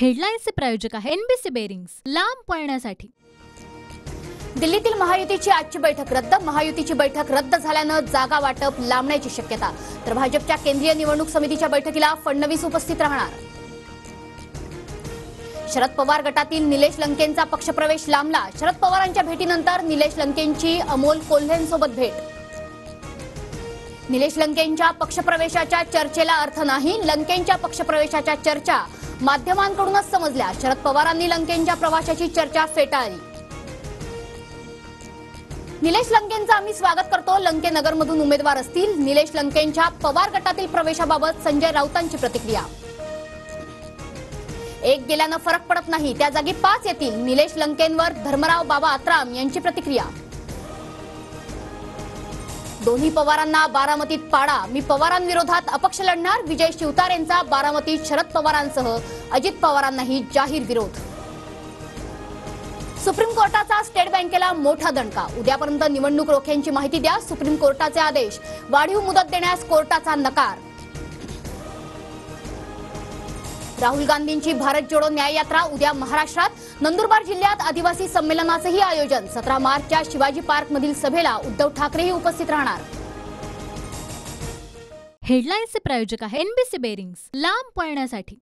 हेडलाईन्सचे प्रायोजक आहे NBC bearings, लांब पळण्यासाठी। दिल्लीतील महायुतीची आजची बैठक रद्द। महायुतीची बैठक रद्द झाल्यानं जागा वाटप लांबण्याची शक्यता। तर भाजपच्या केंद्रीय निवडणूक समितीच्या बैठकीला फडणवीस उपस्थित राहणार। शरद पवार गटातील निलेश लंकेंचा पक्षप्रवेश लांबला। शरद पवारांच्या भेटीनंतर निलेश लंकेंची अमोल कोल्हेंसोबत भेट। निलेश लंकेंच्या पक्षप्रवेशाच्या चर्चेला अर्थ नाही। लंकेंच्या पक्षप्रवेशाच्या चर्चा माध्यमांकडूनच समजल्या। शरद पवारांनी लंकेंच्या प्रवासाची चर्चा फेटाळली। निलेश लंकेंचं आम्ही स्वागत करतो। लंके नगरमधून उमेदवार असतील। निलेश लंकेंच्या पवार गटातील प्रवेशाबाबत संजय राऊतांची प्रतिक्रिया। एक गेल्यानं फरक पडत नाही, त्या जागी 5 येतील। निलेश लंकेंवर धर्मराव बाबा आत्राम यांची प्रतिक्रिया। दोन्ही पवारांना बारामतीत पाडा। मी पवारांविरोधात अपक्ष लढणार। विजय शिवतारेंचा बारामतीत शरद पवारांसह अजित पवारांनाही जाहीर विरोध। सुप्रीम कोर्टाचा स्टेट बँकेला मोठा दणका। उद्यापर्यंत निवडणूक रोख्यांची माहिती द्या। सुप्रीम कोर्टाचे आदेश। वाढीव मुदत देण्यास कोर्टाचा नकार। राहुल गांधींची भारत जोडो न्याय यात्रा उद्या महाराष्ट्रात। नंदुरबार जिल्ह्यात आदिवासी संमेलनाचेही आयोजन। 17 मार्चच्या शिवाजी पार्क मधील सभेला उद्धव ठाकरेही उपस्थित राहणार। हेडलाईन्सचे प्रायोजक आहे एनबीसी बेरिंग्स, लांब पळण्यासाठी।